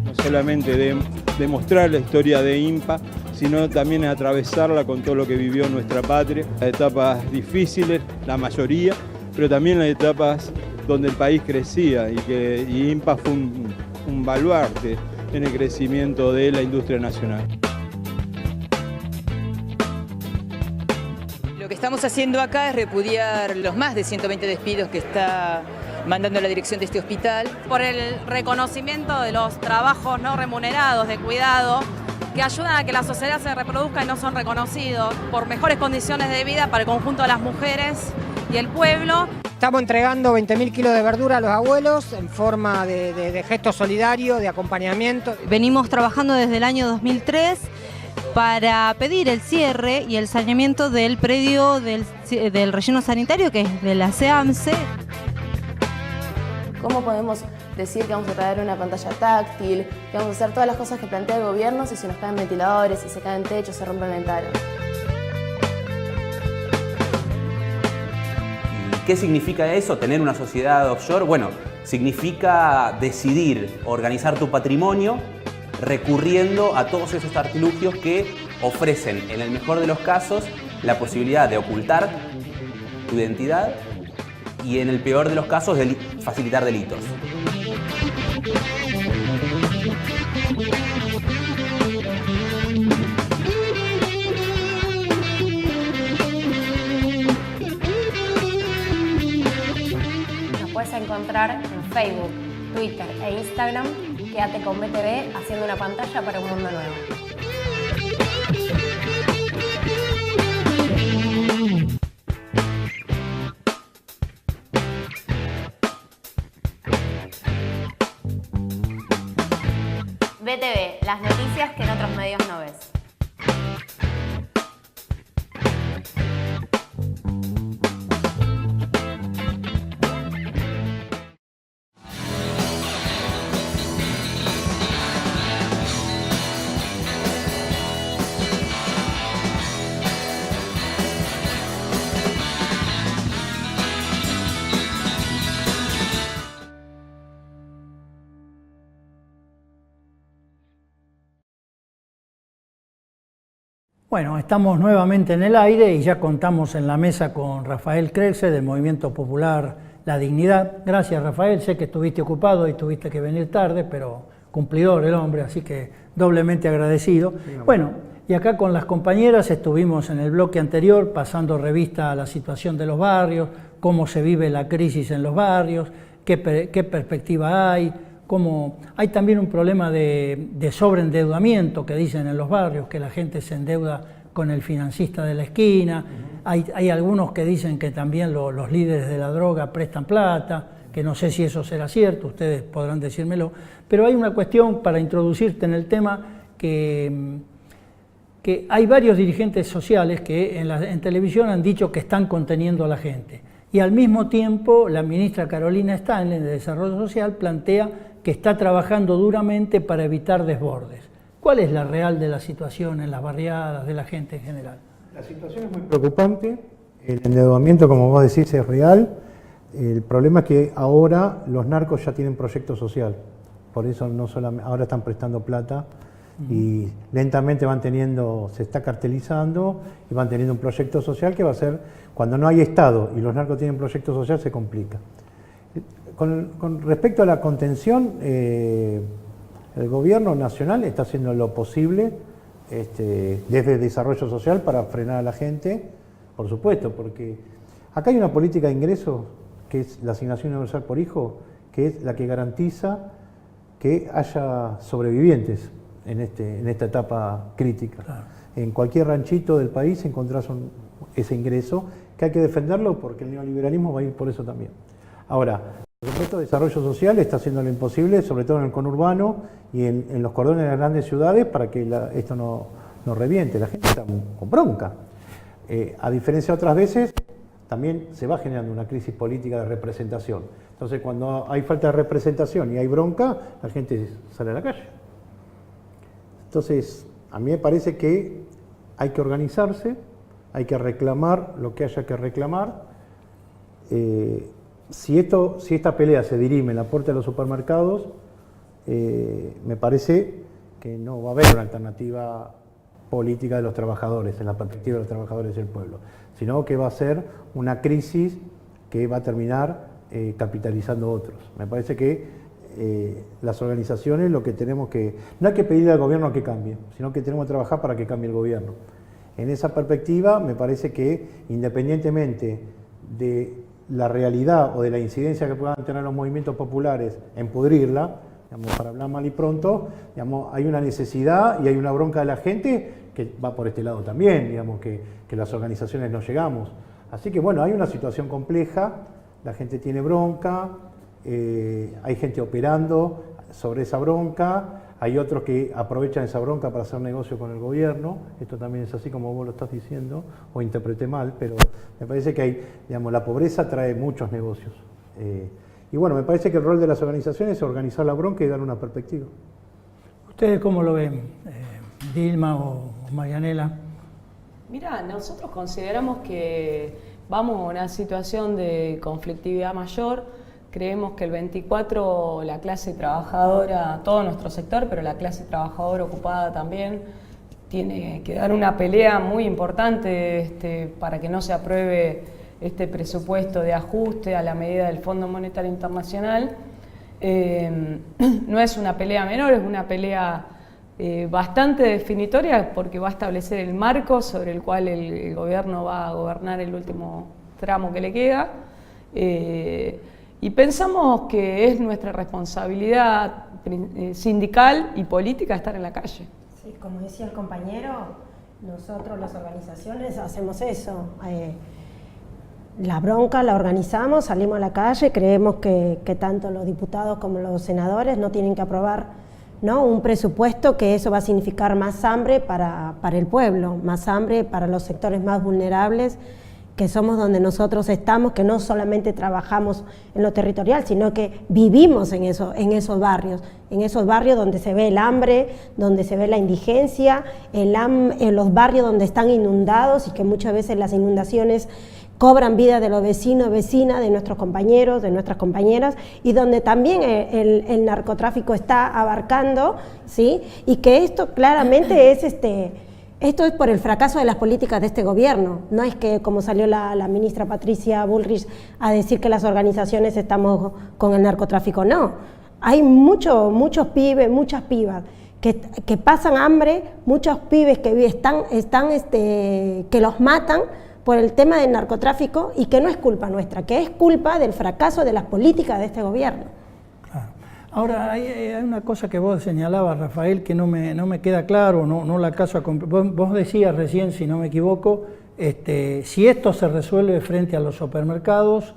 No solamente demostrar la historia de INPA, sino también atravesarla con todo lo que vivió nuestra patria, las etapas difíciles, la mayoría, pero también las etapas donde el país crecía y INPA fue un baluarte en el crecimiento de la industria nacional. Lo que estamos haciendo acá es repudiar los más de 120 despidos que está mandando la dirección de este hospital. Por el reconocimiento de los trabajos no remunerados de cuidado que ayudan a que la sociedad se reproduzca y no son reconocidos, por mejores condiciones de vida para el conjunto de las mujeres y el pueblo. Estamos entregando 20.000 kilos de verdura a los abuelos en forma de gesto solidario, de acompañamiento. Venimos trabajando desde el año 2003 para pedir el cierre y el saneamiento del predio del relleno sanitario, que es de la CEAMSE. ¿Cómo podemos decir que vamos a traer una pantalla táctil, que vamos a hacer todas las cosas que plantea el gobierno si se nos caen ventiladores, si se caen techos, se rompen ventanas? ¿Qué significa eso? ¿Tener una sociedad offshore? Bueno, significa decidir organizar tu patrimonio recurriendo a todos esos artilugios que ofrecen, en el mejor de los casos, la posibilidad de ocultar tu identidad y, en el peor de los casos, de facilitar delitos. Puedes encontrar en Facebook, Twitter e Instagram. Quédate con BTV haciendo una pantalla para un mundo nuevo. BTV, las noticias que en otros medios no ves. Bueno, estamos nuevamente en el aire y ya contamos en la mesa con Rafael Krexel del Movimiento Popular La Dignidad. Gracias, Rafael, sé que estuviste ocupado y tuviste que venir tarde, pero cumplidor el hombre, así que doblemente agradecido. Bueno, y acá con las compañeras estuvimos en el bloque anterior pasando revista a la situación de los barrios, cómo se vive la crisis en los barrios, qué perspectiva hay, cómo hay también un problema de sobreendeudamiento que dicen en los barrios, que la gente se endeuda con el financista de la esquina. Hay algunos que dicen que también los líderes de la droga prestan plata, que no sé si eso será cierto, ustedes podrán decírmelo, pero hay una cuestión para introducirte en el tema que hay varios dirigentes sociales que en televisión han dicho que están conteniendo a la gente, y al mismo tiempo la ministra Carolina Stanley de Desarrollo Social plantea que está trabajando duramente para evitar desbordes. ¿Cuál es la real de la situación en las barriadas, de la gente en general? La situación es muy preocupante, el endeudamiento, como vos decís, es real. El problema es que ahora los narcos ya tienen proyecto social, por eso no solamente, ahora están prestando plata y lentamente se está cartelizando y van teniendo un proyecto social que va a ser, cuando no hay Estado y los narcos tienen proyecto social, se complica. Con respecto a la contención, el gobierno nacional está haciendo lo posible desde el desarrollo social para frenar a la gente, por supuesto, porque acá hay una política de ingresos que es la asignación universal por hijo, que es la que garantiza que haya sobrevivientes en esta etapa crítica. Claro. En cualquier ranchito del país encontrás ese ingreso, que hay que defenderlo porque el neoliberalismo va a ir por eso también. Ahora, el respecto de desarrollo social está haciendo lo imposible, sobre todo en el conurbano y en los cordones de las grandes ciudades, para que esto no reviente. La gente está con bronca. A diferencia de otras veces, también se va generando una crisis política de representación. Entonces, cuando hay falta de representación y hay bronca, la gente sale a la calle. Entonces, a mí me parece que hay que organizarse, hay que reclamar lo que haya que reclamar. Si esta pelea se dirime en la puerta de los supermercados, me parece que no va a haber una alternativa política de los trabajadores, en la perspectiva de los trabajadores del pueblo, sino que va a ser una crisis que va a terminar capitalizando a otros. Me parece que las organizaciones lo que tenemos que... No hay que pedirle al gobierno que cambie, sino que tenemos que trabajar para que cambie el gobierno. En esa perspectiva, me parece que independientemente de la realidad o de la incidencia que puedan tener los movimientos populares en pudrirla, digamos, para hablar mal y pronto, digamos, hay una necesidad y hay una bronca de la gente que va por este lado también, digamos, que las organizaciones no llegamos. Así que bueno, hay una situación compleja, la gente tiene bronca, hay gente operando sobre esa bronca, hay otros que aprovechan esa bronca para hacer negocio con el gobierno, esto también es así como vos lo estás diciendo, o interpreté mal, pero me parece que hay, digamos, la pobreza trae muchos negocios. Y bueno, me parece que el rol de las organizaciones es organizar la bronca y dar una perspectiva. ¿Ustedes cómo lo ven, Dilma o Marianela? Mira, nosotros consideramos que vamos a una situación de conflictividad mayor. Creemos que el 24, la clase trabajadora, todo nuestro sector, pero la clase trabajadora ocupada también, tiene que dar una pelea muy importante para que no se apruebe este presupuesto de ajuste a la medida del Fondo Monetario Internacional. No es una pelea menor, es una pelea bastante definitoria porque va a establecer el marco sobre el cual el gobierno va a gobernar el último tramo que le queda. Y pensamos que es nuestra responsabilidad sindical y política estar en la calle. Sí, como decía el compañero, nosotros las organizaciones hacemos eso. La bronca la organizamos, salimos a la calle, creemos que tanto los diputados como los senadores no tienen que aprobar, ¿no?, un presupuesto, que eso va a significar más hambre para el pueblo, más hambre para los sectores más vulnerables, que somos donde nosotros estamos, que no solamente trabajamos en lo territorial, sino que vivimos en esos barrios donde se ve el hambre, donde se ve la indigencia, en los barrios donde están inundados y que muchas veces las inundaciones cobran vida de los vecinos, vecinas, de nuestros compañeros, de nuestras compañeras, y donde también el narcotráfico está abarcando, ¿sí? Y que esto claramente Esto es por el fracaso de las políticas de este gobierno. No es que, como salió la ministra Patricia Bullrich a decir que las organizaciones estamos con el narcotráfico. No, hay muchos pibes, muchas pibas que pasan hambre, muchos pibes que que los matan por el tema del narcotráfico y que no es culpa nuestra, que es culpa del fracaso de las políticas de este gobierno. Ahora, hay una cosa que vos señalabas, Rafael, que no me queda claro, no la caso a vos decías recién, si no me equivoco, si esto se resuelve frente a los supermercados,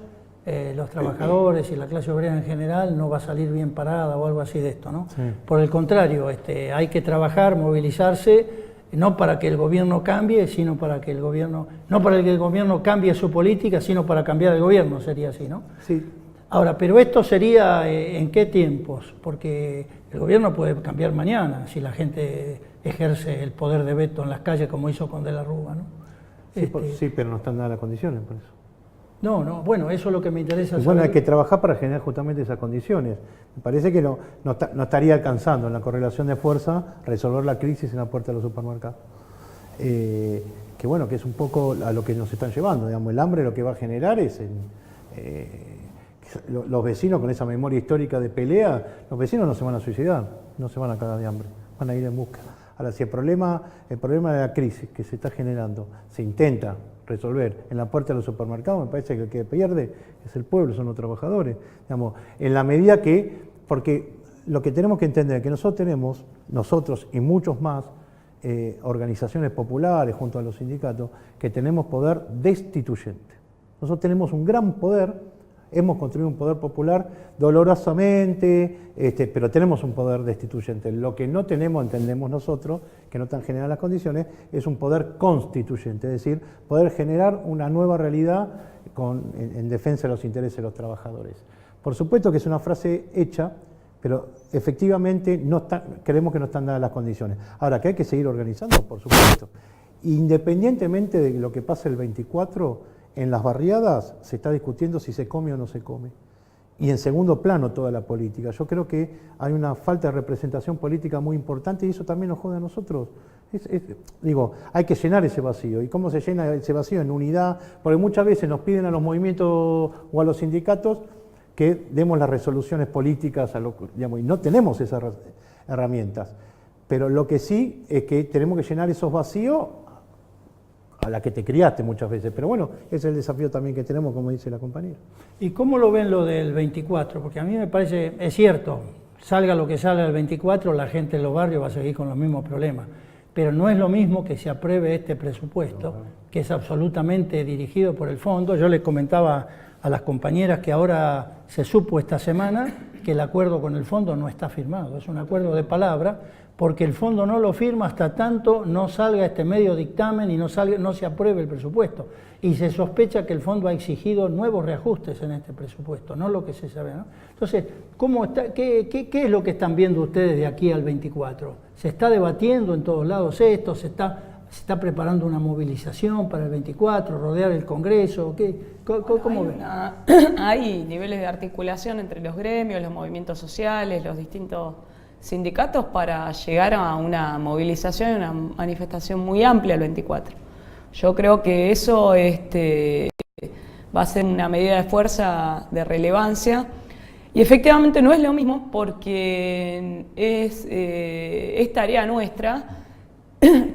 los trabajadores y la clase obrera en general no va a salir bien parada o algo así de esto, ¿no? Sí. Por el contrario, hay que trabajar, movilizarse, no para que el gobierno cambie, sino para que el gobierno, no para que el gobierno cambie su política, sino para cambiar el gobierno, sería así, ¿no? Sí. Ahora, pero esto sería ¿en qué tiempos? Porque el gobierno puede cambiar mañana si la gente ejerce el poder de veto en las calles como hizo con De la Rúa, ¿no? Sí, pero no están dadas las condiciones por eso. No, bueno, eso es lo que me interesa saber. Bueno, hay que trabajar para generar justamente esas condiciones. Me parece que no estaría alcanzando en la correlación de fuerza resolver la crisis en la puerta de los supermercados. Que bueno, que es un poco a lo que nos están llevando, digamos, el hambre lo que va a generar es los vecinos con esa memoria histórica de pelea, los vecinos no se van a suicidar, no se van a cagar de hambre, van a ir en busca. Ahora, si el problema de la crisis que se está generando se intenta resolver en la puerta de los supermercados, me parece que el que pierde es el pueblo, son los trabajadores. Digamos, en la medida que, porque lo que tenemos que entender es que nosotros y muchos más, organizaciones populares junto a los sindicatos, que tenemos poder destituyente. Nosotros tenemos un gran poder. Hemos construido un poder popular dolorosamente, pero tenemos un poder destituyente. Lo que no tenemos, entendemos nosotros, que no están generadas las condiciones, es un poder constituyente, es decir, poder generar una nueva realidad en defensa de los intereses de los trabajadores. Por supuesto que es una frase hecha, pero efectivamente creemos que no están dadas las condiciones. Ahora, que hay que seguir organizando, por supuesto. Independientemente de lo que pase el 24, en las barriadas se está discutiendo si se come o no se come. Y en segundo plano toda la política. Yo creo que hay una falta de representación política muy importante y eso también nos jode a nosotros. Hay que llenar ese vacío. ¿Y cómo se llena ese vacío? En unidad. Porque muchas veces nos piden a los movimientos o a los sindicatos que demos las resoluciones políticas, y no tenemos esas herramientas. Pero lo que sí es que tenemos que llenar esos vacíos a la que te criaste muchas veces, pero bueno, ese es el desafío también que tenemos, como dice la compañera. ¿Y cómo lo ven lo del 24? Porque a mí me parece, es cierto, salga lo que salga el 24, la gente en los barrios va a seguir con los mismos problemas, pero no es lo mismo que se apruebe este presupuesto, que es absolutamente dirigido por el fondo. Yo les comentaba a las compañeras que ahora se supo esta semana que el acuerdo con el fondo no está firmado, es un acuerdo de palabra, porque el fondo no lo firma hasta tanto no salga este medio dictamen y no se apruebe el presupuesto. Y se sospecha que el fondo ha exigido nuevos reajustes en este presupuesto, no lo que se sabe, ¿no? Entonces, ¿qué es lo que están viendo ustedes de aquí al 24? ¿Se está debatiendo en todos lados esto? ¿Se está preparando una movilización para el 24, rodear el Congreso? ¿Cómo ven? Hay niveles de articulación entre los gremios, los movimientos sociales, los distintos sindicatos para llegar a una movilización y una manifestación muy amplia el 24. Yo creo que eso va a ser una medida de fuerza de relevancia y efectivamente no es lo mismo porque es tarea nuestra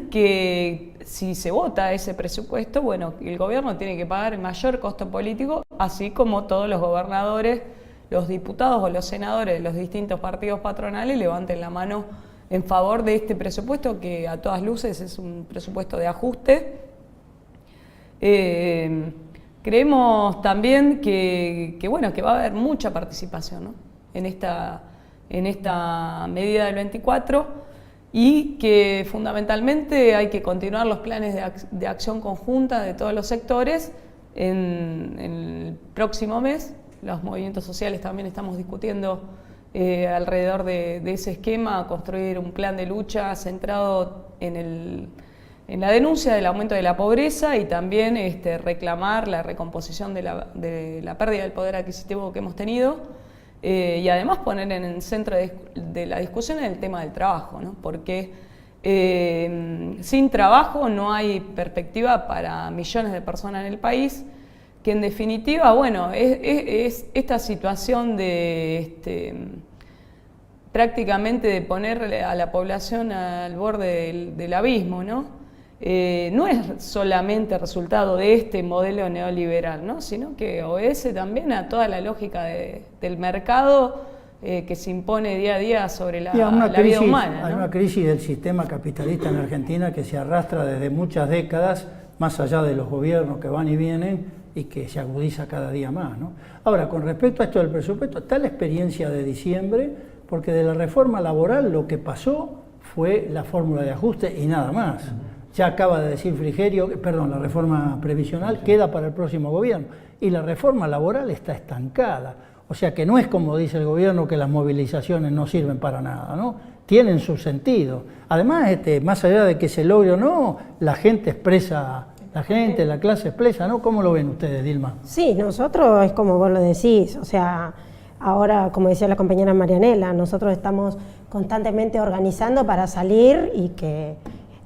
que si se vota ese presupuesto, bueno, el gobierno tiene que pagar el mayor costo político, así como todos los gobernadores, los diputados o los senadores de los distintos partidos patronales levanten la mano en favor de este presupuesto que a todas luces es un presupuesto de ajuste. Creemos también que va a haber mucha participación, ¿no? en esta medida del 24 y que fundamentalmente hay que continuar los planes de acción conjunta de todos los sectores en el próximo mes. Los movimientos sociales también estamos discutiendo alrededor de ese esquema, construir un plan de lucha centrado en la denuncia del aumento de la pobreza y también reclamar la recomposición de la pérdida del poder adquisitivo que hemos tenido y además poner en el centro de la discusión el tema del trabajo, ¿no? Porque Sin trabajo no hay perspectiva para millones de personas en el país, que en definitiva, bueno, es esta situación de prácticamente de poner a la población al borde del abismo, ¿no? No es solamente resultado de este modelo neoliberal, ¿no? Sino que obedece también a toda la lógica del mercado que se impone día a día sobre la vida humana, ¿no? Hay una crisis del sistema capitalista en Argentina que se arrastra desde muchas décadas, más allá de los gobiernos que van y vienen, y que se agudiza cada día más, ¿no? Ahora, con respecto a esto del presupuesto, está la experiencia de diciembre, porque de la reforma laboral lo que pasó fue la fórmula de ajuste y nada más. Ya acaba de decir Frigerio, la reforma previsional queda para el próximo gobierno, y la reforma laboral está estancada. O sea que no es como dice el gobierno que las movilizaciones no sirven para nada, ¿no? Tienen su sentido. Además, más allá de que se logre o no, la gente expresa... la clase expresa, ¿no? ¿Cómo lo ven ustedes, Dilma? Sí, nosotros es como vos lo decís, o sea, ahora, como decía la compañera Marianela, nosotros estamos constantemente organizando para salir y que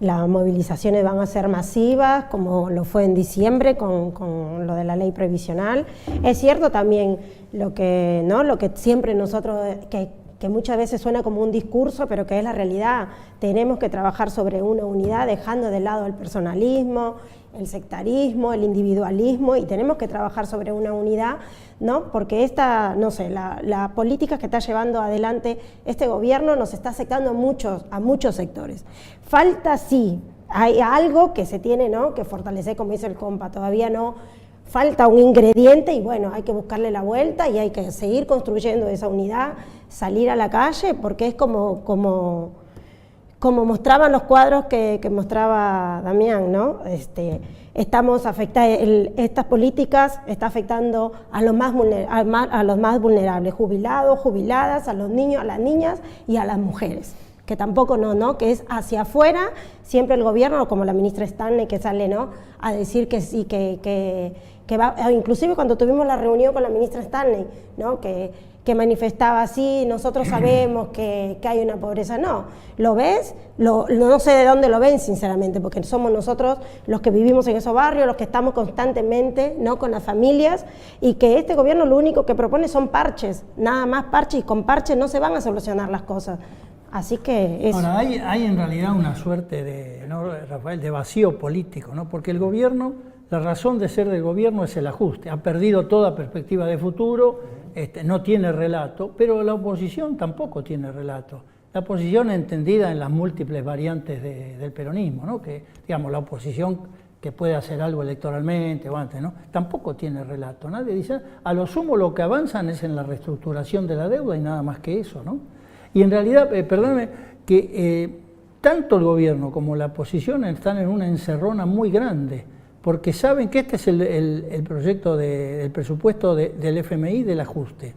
las movilizaciones van a ser masivas, como lo fue en diciembre con lo de la ley previsional. Es cierto también lo que siempre nosotros, que muchas veces suena como un discurso, pero que es la realidad. Tenemos que trabajar sobre una unidad, dejando de lado el personalismo, el sectarismo, el individualismo, y tenemos que trabajar sobre una unidad, ¿no? Porque la política que está llevando adelante este gobierno nos está afectando a muchos sectores. Falta, sí, hay algo que se tiene, ¿no?, que fortalecer, como dice el compa, todavía no. Falta un ingrediente y bueno, hay que buscarle la vuelta y hay que seguir construyendo esa unidad, salir a la calle, porque es como mostraban los cuadros que mostraba Damián, ¿no? Estas políticas están afectando a los más vulnerables, jubilados, jubiladas, a los niños, a las niñas y a las mujeres. Que tampoco que es hacia afuera, siempre el gobierno, como la ministra Stanley que sale, ¿no?, a decir que sí, que va, inclusive cuando tuvimos la reunión con la ministra Stanley, ¿no?, que manifestaba así, nosotros sabemos que hay una pobreza. No, ¿lo ves? No sé de dónde lo ven, sinceramente, porque somos nosotros los que vivimos en esos barrios, los que estamos constantemente, ¿no?, con las familias, y que este gobierno lo único que propone son parches, nada más parches, y con parches no se van a solucionar las cosas. Así que eso. Ahora, hay en realidad una suerte Rafael, de vacío político, ¿no? Porque el gobierno, la razón de ser del gobierno es el ajuste, ha perdido toda perspectiva de futuro, no tiene relato, pero la oposición tampoco tiene relato. La oposición entendida en las múltiples variantes del peronismo, ¿no?, que digamos la oposición que puede hacer algo electoralmente o antes, ¿no?, tampoco tiene relato. Nadie dice, a lo sumo lo que avanzan es en la reestructuración de la deuda y nada más que eso, ¿no? Y en realidad, perdóname, que tanto el gobierno como la oposición están en una encerrona muy grande, porque saben que este es el proyecto del presupuesto del FMI del ajuste.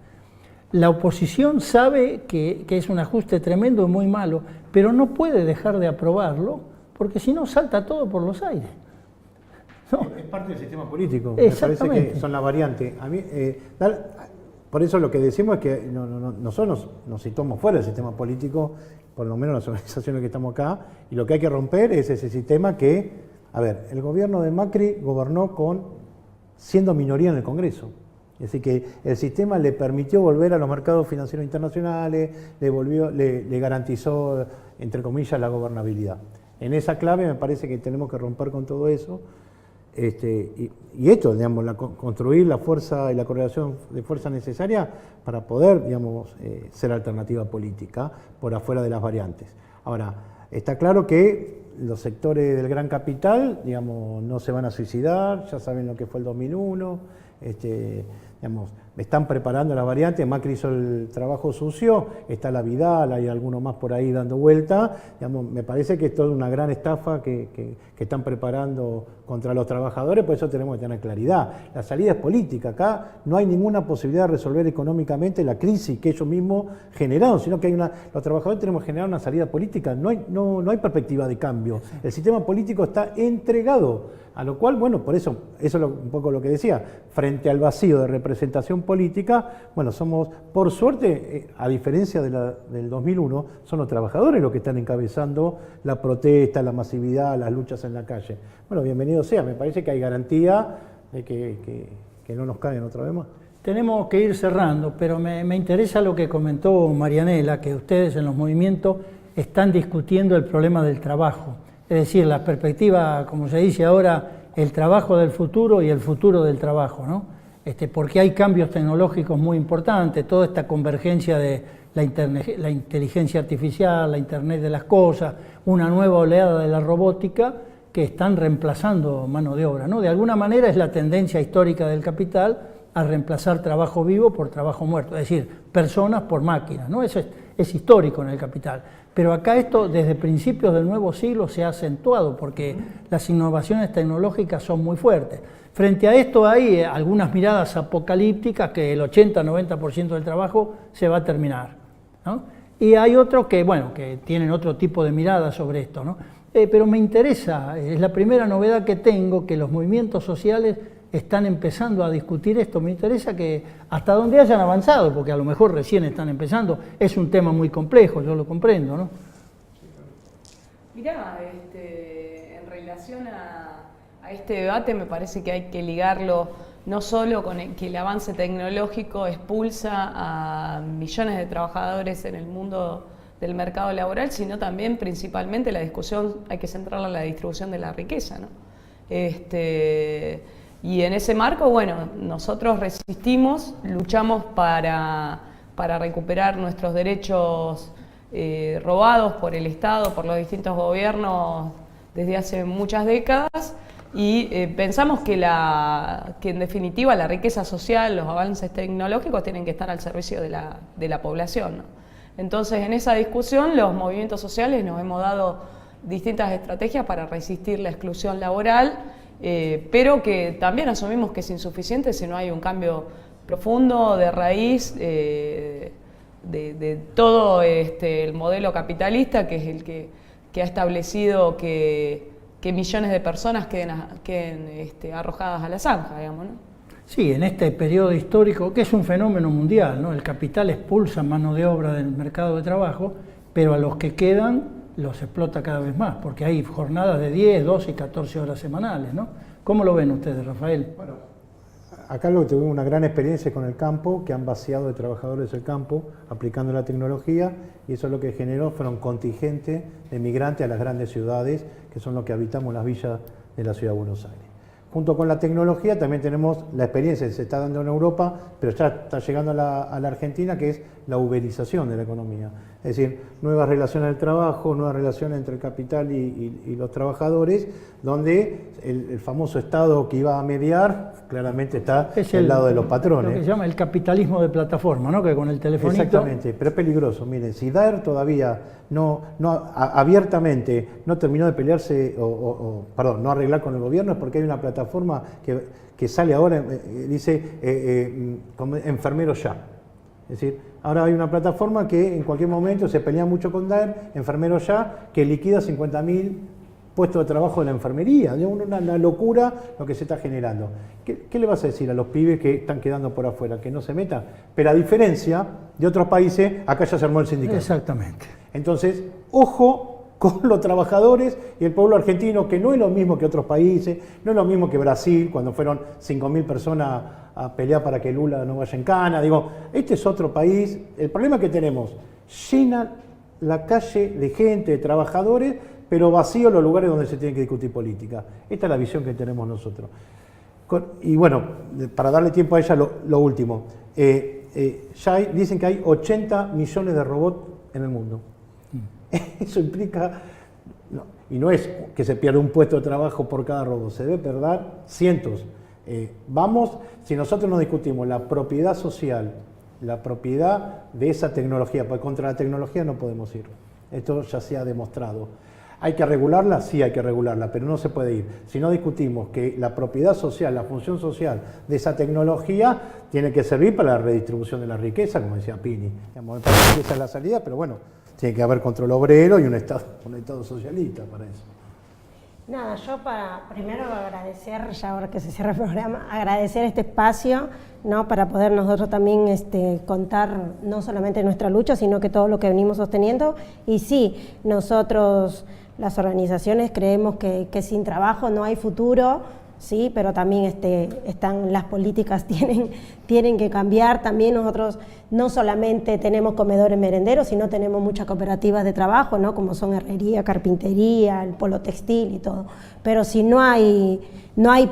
La oposición sabe que es un ajuste tremendo y muy malo, pero no puede dejar de aprobarlo, porque si no salta todo por los aires. No. Es parte del sistema político, me parece que son la variante. A mí, por eso lo que decimos es que nosotros nos situamos fuera del sistema político, por lo menos las organizaciones que estamos acá, y lo que hay que romper es ese sistema que, a ver, el gobierno de Macri gobernó siendo minoría en el Congreso. Es decir, que el sistema le permitió volver a los mercados financieros internacionales, le garantizó, entre comillas, la gobernabilidad. En esa clave me parece que tenemos que romper con todo eso. Y esto, digamos, construir la fuerza y la correlación de fuerza necesaria para poder, digamos, ser alternativa política por afuera de las variantes. Ahora, está claro que los sectores del gran capital, digamos, no se van a suicidar, ya saben lo que fue el 2001, digamos, están preparando las variantes. Macri hizo el trabajo sucio, está la Vidal, hay alguno más por ahí dando vuelta. Digamos, me parece que es toda una gran estafa que están preparando contra los trabajadores, por eso tenemos que tener claridad. La salida es política, acá no hay ninguna posibilidad de resolver económicamente la crisis que ellos mismos generaron, sino que los trabajadores tenemos que generar una salida política, no hay perspectiva de cambio. El sistema político está entregado A lo cual, bueno, por eso es un poco lo que decía, frente al vacío de representación política, bueno, somos, por suerte, a diferencia del 2001, son los trabajadores los que están encabezando la protesta, la masividad, las luchas en la calle. Bueno, bienvenido sea, me parece que hay garantía de que no nos caigan otra vez más. Tenemos que ir cerrando, pero me interesa lo que comentó Marianela, que ustedes en los movimientos están discutiendo el problema del trabajo. Es decir, la perspectiva, como se dice ahora, el trabajo del futuro y el futuro del trabajo, ¿no? Porque hay cambios tecnológicos muy importantes, toda esta convergencia de la inteligencia artificial, la Internet de las cosas, una nueva oleada de la robótica que están reemplazando mano de obra, ¿no? De alguna manera es la tendencia histórica del capital a reemplazar trabajo vivo por trabajo muerto, es decir, personas por máquinas, ¿no? Eso es histórico en el capital. Pero acá esto desde principios del nuevo siglo se ha acentuado porque las innovaciones tecnológicas son muy fuertes. Frente a esto hay algunas miradas apocalípticas que el 80-90% del trabajo se va a terminar, ¿no? Y hay otros que, bueno, que tienen otro tipo de mirada sobre esto, ¿no? Pero me interesa, es la primera novedad que tengo, que los movimientos sociales están empezando a discutir esto. Me interesa que hasta donde hayan avanzado, porque a lo mejor recién están empezando, es un tema muy complejo, yo lo comprendo, ¿no? Mirá, en relación a este debate me parece que hay que ligarlo no solo con que el avance tecnológico expulsa a millones de trabajadores en el mundo del mercado laboral, sino también principalmente la discusión, hay que centrarla en la distribución de la riqueza, ¿no? Y en ese marco, bueno, nosotros resistimos, luchamos para recuperar nuestros derechos robados por el Estado, por los distintos gobiernos desde hace muchas décadas, y pensamos que en definitiva la riqueza social, los avances tecnológicos tienen que estar al servicio de la población, ¿no? Entonces, en esa discusión, los movimientos sociales nos hemos dado distintas estrategias para resistir la exclusión laboral, pero que también asumimos que es insuficiente si no hay un cambio profundo de raíz de todo el modelo capitalista, que es el que ha establecido que millones de personas queden arrojadas a la zanja, digamos, ¿no? Sí, en este periodo histórico, que es un fenómeno mundial, ¿no? El capital expulsa mano de obra del mercado de trabajo, pero a los que quedan los explota cada vez más, porque hay jornadas de 10, 12 y 14 horas semanales, ¿no? ¿Cómo lo ven ustedes, Rafael? Bueno, acá lo que tuvimos una gran experiencia con el campo, que han vaciado de trabajadores el campo, aplicando la tecnología, y eso lo que generó fueron contingentes de migrantes a las grandes ciudades, que son los que habitamos las villas de la ciudad de Buenos Aires. Junto con la tecnología también tenemos la experiencia que se está dando en Europa, pero ya está llegando a la Argentina, que es la uberización de la economía. Es decir, nuevas relaciones del trabajo, nuevas relaciones entre el capital y los trabajadores, donde el famoso Estado que iba a mediar claramente está del lado de los patrones. Lo que se llama el capitalismo de plataforma, ¿no? Que con el telefonito... Exactamente, pero es peligroso. Miren, si Daer todavía abiertamente no terminó de pelearse, perdón, no arreglar con el gobierno, es porque hay una plataforma que sale ahora, dice enfermero ya. Es decir, ahora hay una plataforma que en cualquier momento se pelea mucho con Daer, enfermero ya, que liquida 50.000 puestos de trabajo de la enfermería. Es una locura lo que se está generando. ¿Qué le vas a decir a los pibes que están quedando por afuera? Que no se metan. Pero a diferencia de otros países, acá ya se armó el sindicato. Exactamente. Entonces, ojo con los trabajadores y el pueblo argentino, que no es lo mismo que otros países, no es lo mismo que Brasil, cuando fueron 5.000 personas a pelear para que Lula no vaya en cana. Digo, este es otro país. El problema que tenemos, llena la calle de gente, de trabajadores, pero vacío los lugares donde se tiene que discutir política. Esta es la visión que tenemos nosotros. Y bueno, para darle tiempo a ella, lo último. Ya dicen que hay 80 millones de robots en el mundo. Eso implica, y no es que se pierda un puesto de trabajo por cada robot, se debe perder cientos. Si nosotros no discutimos la propiedad social, la propiedad de esa tecnología, porque contra la tecnología no podemos ir. Esto ya se ha demostrado. ¿Hay que regularla? Sí, hay que regularla, pero no se puede ir. Si no discutimos que la propiedad social, la función social de esa tecnología tiene que servir para la redistribución de la riqueza, como decía Pini. Me parece que esa es la salida, pero bueno, tiene que haber control obrero y un Estado socialista para eso. Nada, yo para primero agradecer, ya ahora que se cierra el programa, agradecer este espacio, ¿no? Para poder nosotros también contar no solamente nuestra lucha, sino que todo lo que venimos sosteniendo. Y sí, nosotros, las organizaciones, creemos que sin trabajo no hay futuro, sí, pero también están las políticas tienen que cambiar. También nosotros no solamente tenemos comedores merenderos, sino tenemos muchas cooperativas de trabajo, ¿no? Como son herrería, carpintería, el polo textil y todo. Pero si no hay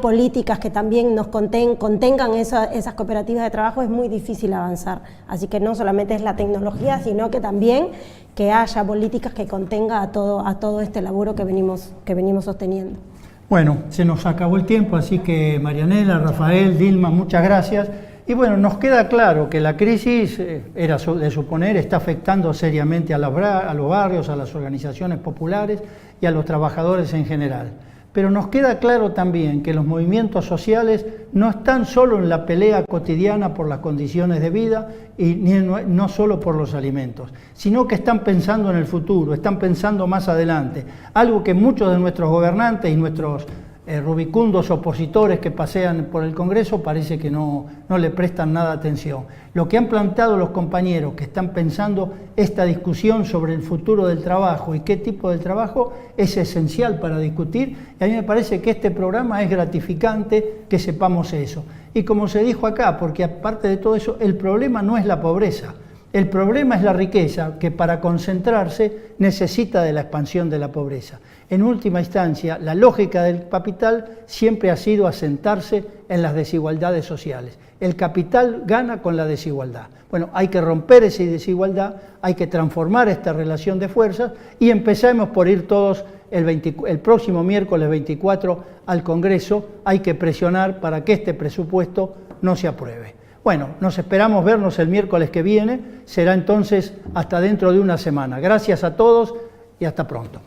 políticas que también nos contengan esas cooperativas de trabajo, es muy difícil avanzar. Así que no solamente es la tecnología, sino que también que haya políticas que contengan a todo este laburo que venimos sosteniendo. Bueno, se nos acabó el tiempo, así que Marianela, Rafael, Dilma, muchas gracias. Y bueno, nos queda claro que la crisis, era de suponer, está afectando seriamente a los barrios, a las organizaciones populares y a los trabajadores en general. Pero nos queda claro también que los movimientos sociales no están solo en la pelea cotidiana por las condiciones de vida y no solo por los alimentos, sino que están pensando en el futuro, están pensando más adelante, algo que muchos de nuestros gobernantes y nuestros rubicundos opositores que pasean por el Congreso parece que no le prestan nada atención. Lo que han planteado los compañeros que están pensando esta discusión sobre el futuro del trabajo y qué tipo de trabajo es esencial para discutir, y a mí me parece que este programa es gratificante que sepamos eso. Y como se dijo acá, porque aparte de todo eso, el problema no es la pobreza, el problema es la riqueza que para concentrarse necesita de la expansión de la pobreza. En última instancia, la lógica del capital siempre ha sido asentarse en las desigualdades sociales. El capital gana con la desigualdad. Bueno, hay que romper esa desigualdad, hay que transformar esta relación de fuerzas y empecemos por ir todos el próximo miércoles 24 al Congreso. Hay que presionar para que este presupuesto no se apruebe. Bueno, nos esperamos vernos el miércoles que viene, será entonces hasta dentro de una semana. Gracias a todos y hasta pronto.